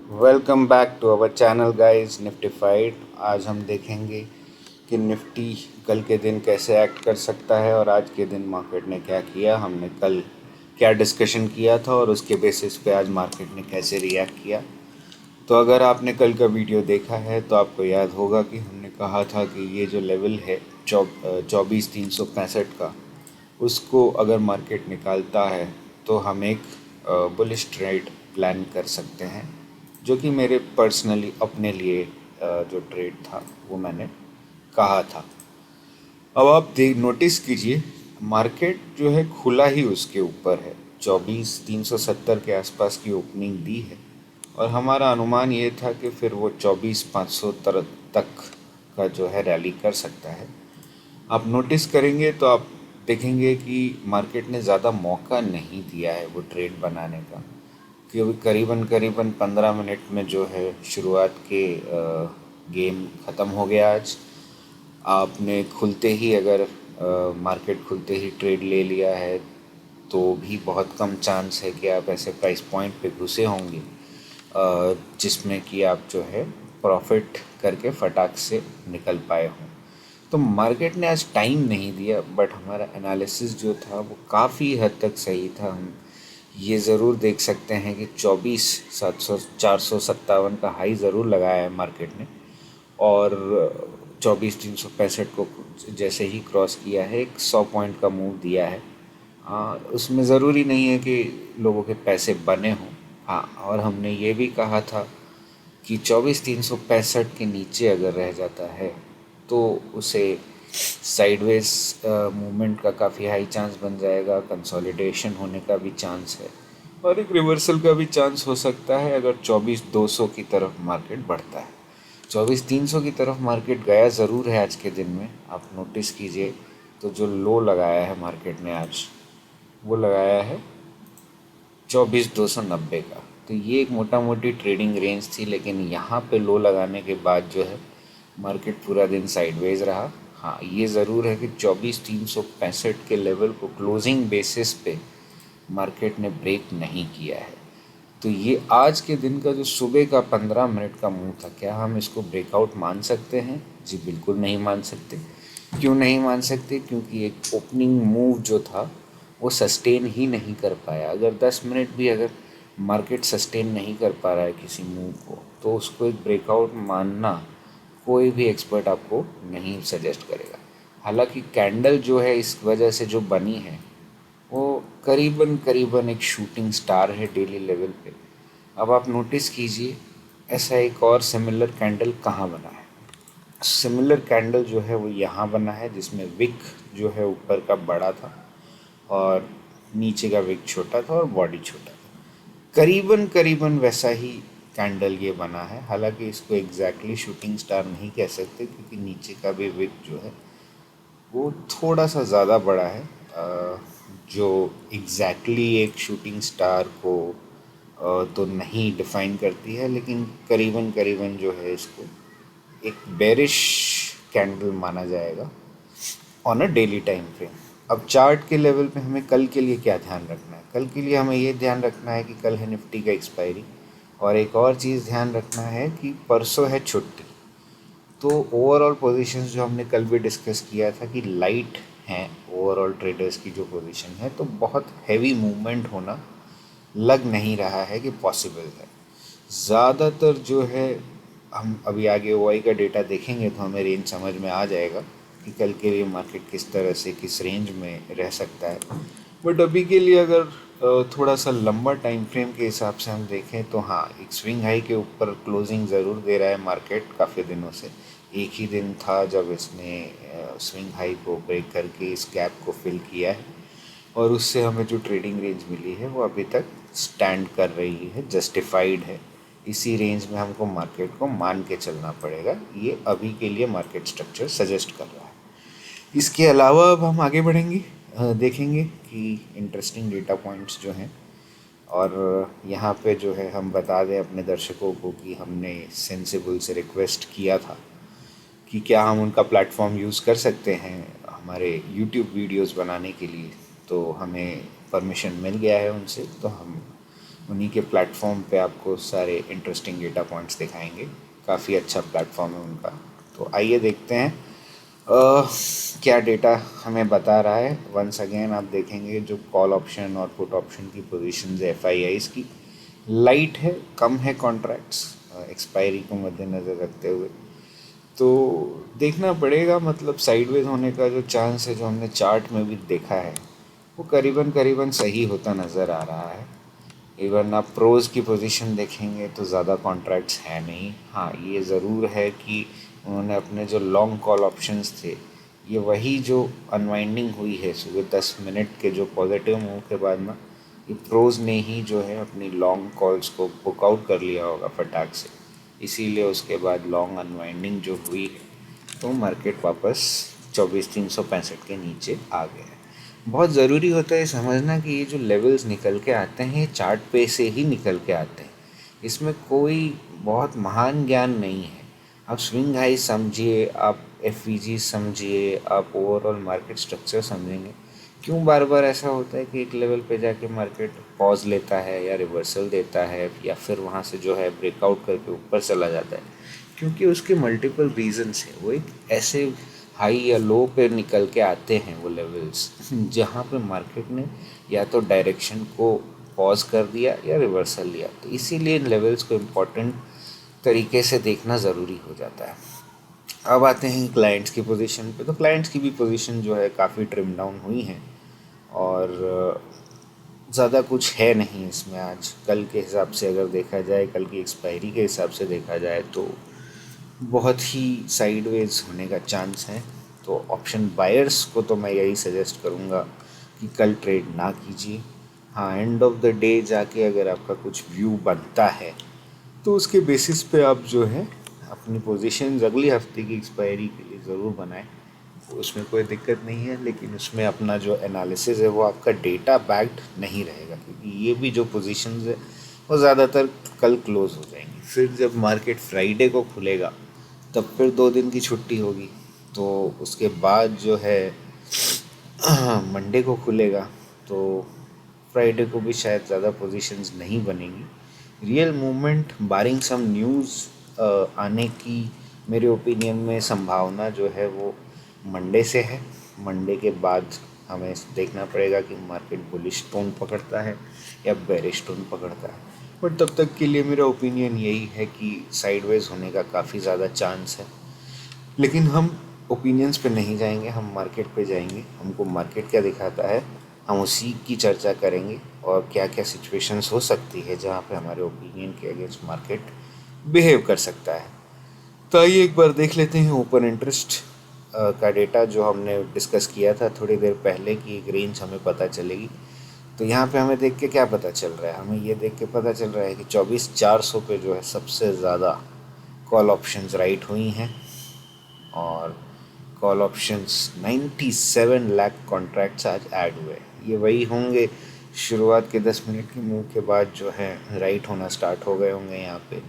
Welcome back to our channel guys Niftified. आज हम देखेंगे कि निफ्टी कल के दिन कैसे एक्ट कर सकता है और आज के दिन मार्केट ने क्या किया। हमने कल क्या डिस्कशन किया था और उसके बेसिस पे आज मार्केट ने कैसे रिएक्ट किया। तो अगर आपने कल का वीडियो देखा है तो आपको याद होगा कि हमने कहा था कि ये जो लेवल है 24,365 का, उसको अगर मार्केट निकालता है तो हम एक बुलिश ट्रेड प्लान कर सकते हैं, जो कि मेरे पर्सनली अपने लिए जो ट्रेड था वो मैंने कहा था। अब आप देख नोटिस कीजिए, मार्केट जो है खुला ही उसके ऊपर है। 24,370 के आसपास की ओपनिंग दी है और हमारा अनुमान ये था कि फिर वो 24,500 तक का जो है रैली कर सकता है। आप नोटिस करेंगे तो आप देखेंगे कि मार्केट ने ज़्यादा मौका नहीं दिया है वो ट्रेड बनाने का, क्योंकि करीबन करीबन 15 मिनट में जो है शुरुआत के गेम ख़त्म हो गया। आज आपने खुलते ही अगर मार्केट खुलते ही ट्रेड ले लिया है तो भी बहुत कम चांस है कि आप ऐसे प्राइस पॉइंट पे घुसे होंगे जिसमें कि आप जो है प्रॉफिट करके फटाक से निकल पाए हों। तो मार्केट ने आज टाइम नहीं दिया, बट हमारा एनालिसिस जो था वो काफ़ी हद तक सही था। हम ये ज़रूर देख सकते हैं कि 24,457 का हाई ज़रूर लगाया है मार्केट ने, और 24,365 को जैसे ही क्रॉस किया है एक 100 पॉइंट का मूव दिया है। उसमें ज़रूरी नहीं है कि लोगों के पैसे बने हों। हाँ, और हमने ये भी कहा था कि 24,365 के नीचे अगर रह जाता है तो उसे साइडवेज मूवमेंट का काफ़ी हाई चांस बन जाएगा, कंसोलिडेशन होने का भी चांस है और एक रिवर्सल का भी चांस हो सकता है अगर 24,200 की तरफ मार्केट बढ़ता है। 24,300 की तरफ मार्केट गया ज़रूर है आज के दिन में। आप नोटिस कीजिए तो जो लो लगाया है मार्केट ने आज, वो लगाया है 24,290 का। तो ये एक मोटा मोटी ट्रेडिंग रेंज थी, लेकिन यहाँ पे लो लगाने के बाद जो है मार्केट पूरा दिन साइडवेज रहा। हाँ, ये ज़रूर है कि 24,365 के लेवल को क्लोजिंग बेसिस पे मार्केट ने ब्रेक नहीं किया है। तो ये आज के दिन का जो सुबह का 15 मिनट का मूव था, क्या हम इसको ब्रेकआउट मान सकते हैं? जी बिल्कुल नहीं मान सकते। क्यों नहीं मान सकते? क्योंकि एक ओपनिंग मूव जो था वो सस्टेन ही नहीं कर पाया। अगर 10 मिनट भी अगर मार्केट सस्टेन नहीं कर पा रहा है किसी मूव को, तो उसको एक ब्रेकआउट मानना कोई भी एक्सपर्ट आपको नहीं सजेस्ट करेगा। हालांकि कैंडल जो है इस वजह से जो बनी है वो करीबन करीबन एक शूटिंग स्टार है डेली लेवल पे। अब आप नोटिस कीजिए, ऐसा एक और सिमिलर कैंडल कहाँ बना है। सिमिलर कैंडल जो है वो यहाँ बना है, जिसमें विक जो है ऊपर का बड़ा था और नीचे का विक छोटा था और बॉडी छोटा था। करीबन करीबन वैसा ही कैंडल ये बना है। हालांकि इसको एग्जैक्टली शूटिंग स्टार नहीं कह सकते, क्योंकि नीचे का भी विक जो है वो थोड़ा सा ज़्यादा बड़ा है, जो एग्जैक्टली एक शूटिंग स्टार को तो नहीं डिफाइन करती है, लेकिन करीबन करीबन जो है इसको एक बेरिश कैंडल माना जाएगा on a daily time frame. अब चार्ट के लेवल पे हमें कल के लिए क्या ध्यान रखना है? कल के लिए हमें ये ध्यान रखना है कि कल है निफ्टी का एक्सपायरी, और एक और चीज़ ध्यान रखना है कि परसों है छुट्टी। तो ओवरऑल पोजीशंस जो हमने कल भी डिस्कस किया था कि लाइट हैं ओवरऑल ट्रेडर्स की जो पोजीशन है, तो बहुत हैवी मूवमेंट होना लग नहीं रहा है कि पॉसिबल है। ज़्यादातर जो है, हम अभी आगे ओआई का डेटा देखेंगे तो हमें रेंज समझ में आ जाएगा कि कल के लिए मार्केट किस तरह से किस रेंज में रह सकता है। बट अभी के लिए अगर थोड़ा सा लंबा टाइम फ्रेम के हिसाब से हम देखें तो हाँ, एक स्विंग हाई के ऊपर क्लोजिंग ज़रूर दे रहा है मार्केट काफ़ी दिनों से। एक ही दिन था जब इसने स्विंग हाई को ब्रेक करके इस गैप को फिल किया है, और उससे हमें जो ट्रेडिंग रेंज मिली है वो अभी तक स्टैंड कर रही है, जस्टिफाइड है। इसी रेंज में हमको मार्केट को मान के चलना पड़ेगा, ये अभी के लिए मार्केट स्ट्रक्चर सजेस्ट कर रहा है। इसके अलावा अब हम आगे बढ़ेंगे, देखेंगे कि इंटरेस्टिंग डेटा पॉइंट्स जो हैं, और यहाँ पे जो है हम बता दें अपने दर्शकों को कि हमने सेंसिबल से रिक्वेस्ट किया था कि क्या हम उनका प्लेटफॉर्म यूज़ कर सकते हैं हमारे यूट्यूब वीडियोस बनाने के लिए। तो हमें परमिशन मिल गया है उनसे, तो हम उन्हीं के प्लेटफॉर्म पे आपको सारे इंटरेस्टिंग डेटा पॉइंट्स दिखाएंगे। काफ़ी अच्छा प्लेटफॉर्म है उनका। तो आइए देखते हैं क्या डेटा हमें बता रहा है। वंस अगेन आप देखेंगे जो कॉल ऑप्शन और पुट ऑप्शन की पोजीशंस है FIIs की, लाइट है, कम है कॉन्ट्रैक्ट्स एक्सपायरी को मद्देनज़र रखते हुए। तो देखना पड़ेगा, मतलब साइडवेज होने का जो चांस है जो हमने चार्ट में भी देखा है वो करीबन करीबन सही होता नज़र आ रहा है। इवन आप प्रोज की पोजीशन देखेंगे तो ज़्यादा कॉन्ट्रैक्ट्स है नहीं। हाँ, ये ज़रूर है कि उन्होंने अपने जो लॉन्ग कॉल ऑप्शंस थे, ये वही जो अनवाइंडिंग हुई है सुबह 10 मिनट के जो पॉजिटिव मूव के बाद ना, ये प्रोज ने ही जो है अपनी लॉन्ग कॉल्स को बुक आउट कर लिया होगा फटाक से। इसीलिए उसके बाद लॉन्ग अनवाइंडिंग जो हुई है तो मार्केट वापस 24,365 के नीचे आ गया है। बहुत ज़रूरी होता है समझना कि ये जो लेवल्स निकल के आते हैं ये चार्ट पे से ही निकल के आते हैं। इसमें कोई बहुत महान ज्ञान नहीं है। आप स्विंग हाई समझिए, आप FVG समझिए, आप ओवरऑल मार्केट स्ट्रक्चर समझेंगे। क्यों बार बार ऐसा होता है कि एक लेवल पे जाके मार्केट पॉज लेता है या रिवर्सल देता है या फिर वहाँ से जो है ब्रेकआउट करके ऊपर चला जाता है? क्योंकि उसके मल्टीपल रीजंस हैं। वो एक ऐसे हाई या लो पे निकल के आते हैं वो लेवल्स जहाँ पे मार्केट ने या तो डायरेक्शन को पॉज कर दिया या रिवर्सल लिया। तो इसीलिए इन लेवल्स को इम्पोर्टेंट तरीके से देखना ज़रूरी हो जाता है। अब आते हैं क्लाइंट्स की पोजीशन पे। तो क्लाइंट्स की भी पोजीशन जो है काफ़ी ट्रिम डाउन हुई हैं और ज़्यादा कुछ है नहीं इसमें। आज कल के हिसाब से अगर देखा जाए, कल की एक्सपायरी के हिसाब से देखा जाए तो बहुत ही साइडवेज होने का चांस है। तो ऑप्शन बायर्स को तो मैं यही सजेस्ट करूँगा कि कल ट्रेड ना कीजिए। हाँ, एंड ऑफ द डे जाके अगर आपका कुछ व्यू बनता है तो उसके बेसिस पे आप जो है अपनी पोजीशंस अगली हफ्ते की एक्सपायरी के लिए ज़रूर बनाएं। उसमें कोई दिक्कत नहीं है, लेकिन उसमें अपना जो एनालिसिस है वो आपका डेटा बैक्ड नहीं रहेगा, क्योंकि ये भी जो पोजीशंस है वो ज़्यादातर कल क्लोज हो जाएंगी। फिर जब मार्केट फ्राइडे को खुलेगा तब फिर 2 दिन की छुट्टी होगी, तो उसके बाद जो है मंडे को खुलेगा तो फ्राइडे को भी शायद ज़्यादा पोजीशंस नहीं बनेंगी। रियल मूवमेंट बारिंग सम न्यूज़ आने की मेरे ओपिनियन में संभावना जो है वो मंडे से है। मंडे के बाद हमें देखना पड़ेगा कि मार्केट बुलिश टोन पकड़ता है या बेरिश टोन पकड़ता है। बट तब तक के लिए मेरा ओपिनियन यही है कि साइडवेज होने का काफ़ी ज़्यादा चांस है। लेकिन हम ओपिनियंस पे नहीं जाएंगे, हम मार्केट पे जाएंगे। हमको मार्केट क्या दिखाता है हम उसी की चर्चा करेंगे, और क्या क्या सिचुएशंस हो सकती है जहाँ पे हमारे ओपिनियन के अगेंस्ट मार्केट बिहेव कर सकता है। तो आइए एक बार देख लेते हैं ओपन इंटरेस्ट का डेटा जो हमने डिस्कस किया था थोड़ी देर पहले कि एक रेंज हमें पता चलेगी। तो यहाँ पे हमें देख के क्या पता चल रहा है? हमें ये देख के पता चल रहा है कि 24,400 पे जो है सबसे ज़्यादा कॉल ऑप्शंस राइट हुई हैं, और कॉल ऑप्शंस 97 लाख कॉन्ट्रैक्ट्स आज ऐड हुए। ये वही होंगे शुरुआत के 10 मिनट के मूव के बाद जो है राइट होना स्टार्ट हो गए होंगे यहाँ पे।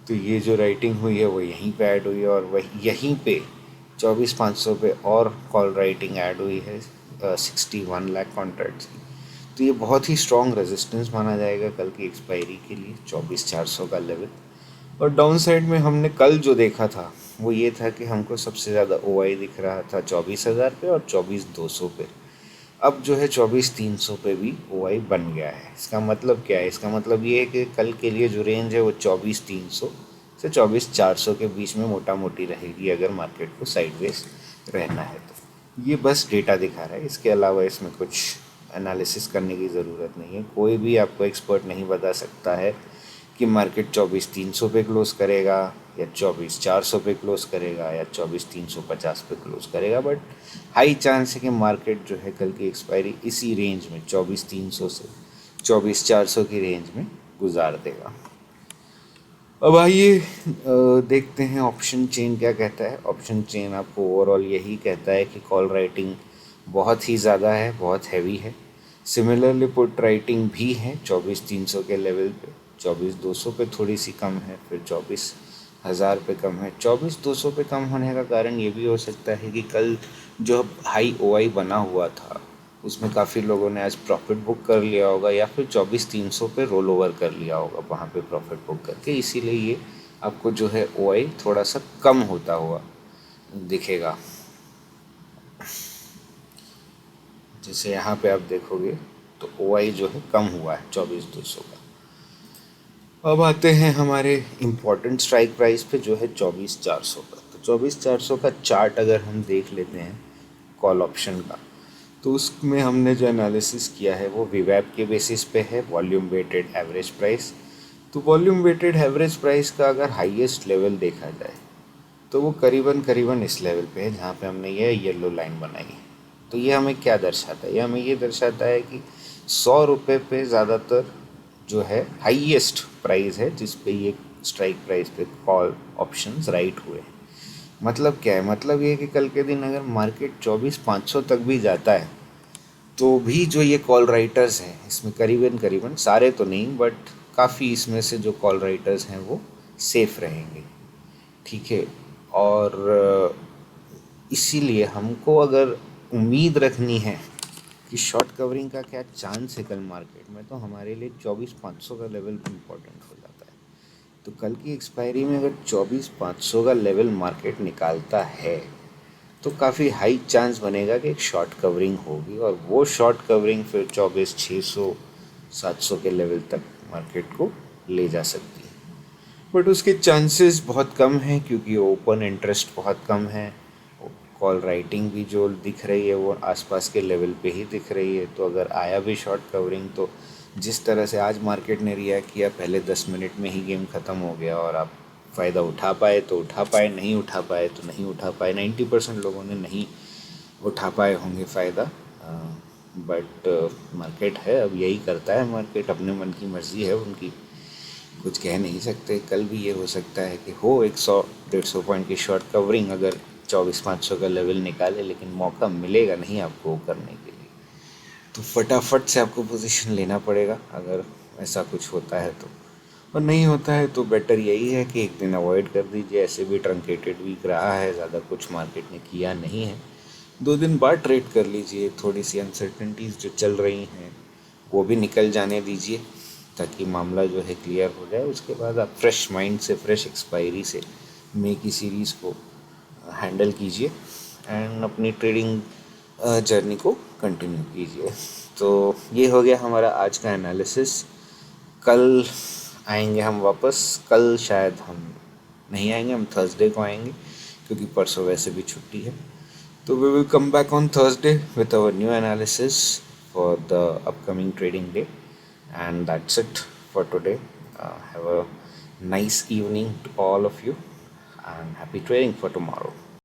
तो ये जो राइटिंग हुई है वो यहीं पे ऐड हुई है, और वही यहीं पे 24,500 पे और कॉल राइटिंग ऐड हुई है 61 लाख कॉन्ट्रैक्ट्स की। तो ये बहुत ही स्ट्रॉन्ग रेजिस्टेंस माना जाएगा कल की एक्सपायरी के लिए 24,400 का लेवल। और डाउन साइड में हमने कल जो देखा था वो ये था कि हमको सबसे ज़्यादा OI दिख रहा था 24,000 पे और 24,200 पे। अब जो है 24,300 पे भी OI बन गया है। इसका मतलब क्या है? इसका मतलब ये है कि कल के लिए जो रेंज है वो 24,300 से 24,400 के बीच में मोटा मोटी रहेगी, अगर मार्केट को साइडवेज रहना है तो। ये बस डेटा दिखा रहा है, इसके अलावा इसमें कुछ एनालिसिस करने की ज़रूरत नहीं है। कोई भी आपको एक्सपर्ट नहीं बता सकता है कि मार्केट 24,300 पे क्लोज़ करेगा या 24,400 पे क्लोज़ करेगा या 24,350 पे क्लोज़ करेगा। बट हाई चांस है कि मार्केट जो है कल की एक्सपायरी इसी रेंज में 24,300 से 24,400 की रेंज में गुजार देगा। अब आइए देखते हैं ऑप्शन चेन क्या कहता है। ऑप्शन चेन आपको ओवरऑल यही कहता है कि कॉल राइटिंग बहुत ही ज़्यादा है, बहुत हैवी है। सिमिलरली पुट राइटिंग भी है 24,300 के लेवल पे। 24,200 पे थोड़ी सी कम है, फिर 24,000 पे कम है। 24,200 पे कम होने का कारण ये भी हो सकता है कि कल जो हाई OI बना हुआ था उसमें काफ़ी लोगों ने आज प्रॉफिट बुक कर लिया होगा या फिर 24,300 पे रोल ओवर कर लिया होगा वहाँ पे प्रॉफिट बुक करके, इसीलिए ये आपको जो है ओआई थोड़ा सा कम होता हुआ दिखेगा। जैसे यहाँ पे आप देखोगे तो ओआई जो है कम हुआ है 24,200 का। अब आते हैं हमारे इम्पोर्टेंट स्ट्राइक प्राइस पे जो है 24,400 का। तो 24,400 का चार्ट अगर हम देख लेते हैं कॉल ऑप्शन का, तो उसमें हमने जो एनालिसिस किया है वो वीवैप के बेसिस पे है, वॉल्यूम वेटेड एवरेज प्राइस। तो वॉल्यूम वेटेड एवरेज प्राइस का अगर हाईएस्ट लेवल देखा जाए तो वो करीबन करीबन इस लेवल पे है जहाँ पे हमने ये येलो लाइन बनाई है। तो ये हमें क्या दर्शाता है? ये हमें ये दर्शाता है कि 100 रुपये पे ज़्यादातर जो है हाईएस्ट प्राइस है जिस पे ये स्ट्राइक प्राइस पे कॉल ऑप्शंस राइट हुए हैं। मतलब क्या है? मतलब ये है कि कल के दिन अगर मार्केट 24,500 तक भी जाता है तो भी जो ये कॉल राइटर्स हैं इसमें करीबन करीबन सारे तो नहीं बट काफ़ी इसमें से जो कॉल राइटर्स हैं वो सेफ रहेंगे। ठीक है। और इसीलिए हमको अगर उम्मीद रखनी है कि शॉर्ट कवरिंग का क्या चांस है कल मार्केट में, तो हमारे लिए 24,500 का लेवल इम्पोर्टेंट हो जाता है। तो कल की एक्सपायरी में अगर 24,500 का लेवल मार्केट निकालता है तो काफ़ी हाई चांस बनेगा कि एक शॉर्ट कवरिंग होगी, और वो शॉर्ट कवरिंग फिर 24,600 700 के लेवल तक मार्केट को ले जा सकती है। बट उसके चांसेस बहुत कम हैं क्योंकि ओपन इंटरेस्ट बहुत कम है। कॉल राइटिंग भी जो दिख रही है वो आसपास के लेवल पे ही दिख रही है। तो अगर आया भी शॉर्ट कवरिंग तो जिस तरह से आज मार्केट ने रिएक्ट किया, पहले 10 मिनट में ही गेम ख़त्म हो गया और आप फ़ायदा उठा पाए तो उठा पाए, नहीं उठा पाए तो नहीं उठा पाए। 90% लोगों ने नहीं उठा पाए होंगे फ़ायदा। बट मार्केट है, अब यही करता है मार्केट, अपने मन की मर्ज़ी है उनकी, कुछ कह नहीं सकते। कल भी ये हो सकता है कि हो 100-150 पॉइंट की शॉर्ट कवरिंग अगर 24,500 का लेवल निकाले, लेकिन मौका मिलेगा नहीं आपको वो करने के लिए। तो फटाफट से आपको पोजीशन लेना पड़ेगा अगर ऐसा कुछ होता है तो। और नहीं होता है तो बेटर यही है कि एक दिन अवॉइड कर दीजिए। ऐसे भी ट्रंकेटेड वीक रहा है, ज़्यादा कुछ मार्केट ने किया नहीं है। 2 दिन बाद ट्रेड कर लीजिए। थोड़ी सी अनसर्टनिटीज़ जो चल रही हैं वो भी निकल जाने दीजिए ताकि मामला जो है क्लियर हो जाए। उसके बाद आप फ्रेश माइंड से, फ्रेश एक्सपायरी से मे की सीरीज़ को हैंडल कीजिए एंड अपनी ट्रेडिंग जर्नी को कंटिन्यू कीजिए। तो ये हो गया हमारा आज का एनालिसिस। कल आएंगे हम वापस। कल शायद हम नहीं आएंगे, हम थर्सडे को आएंगे क्योंकि परसों वैसे भी छुट्टी है। तो we will come back on Thursday with our new analysis for the upcoming trading day. And that's it for today. Have a nice evening to all of you and happy trading for tomorrow.